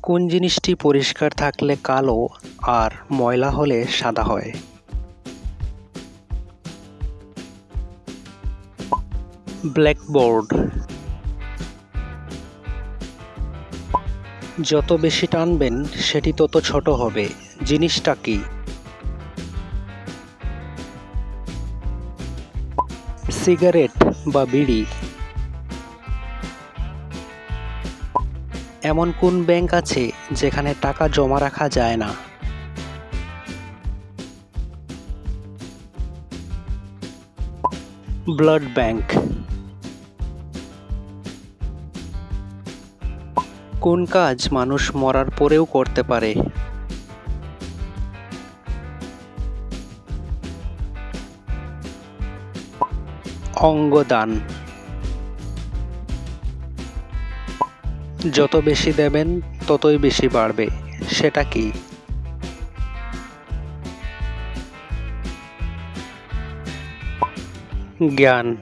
কোন জিনিসটি পরিষ্কার থাকলে কালো আর ময়লা হলে সাদা হয়? ব্ল্যাকবোর্ড। যত বেশি টানবেন সেটি তত ছোট হবে, জিনিসটা কি? সিগারেট বা বিড়ি। এমন কোন ব্যাংক আছে যেখানে টাকা জমা রাখা যায় না? Blood bank. কোন কাজ মানুষ মরার পরেও করতে পারে? অঙ্গদান। যত বেশি দেবেন ততই বেশি বাড়বে, সেটা কি? জ্ঞান।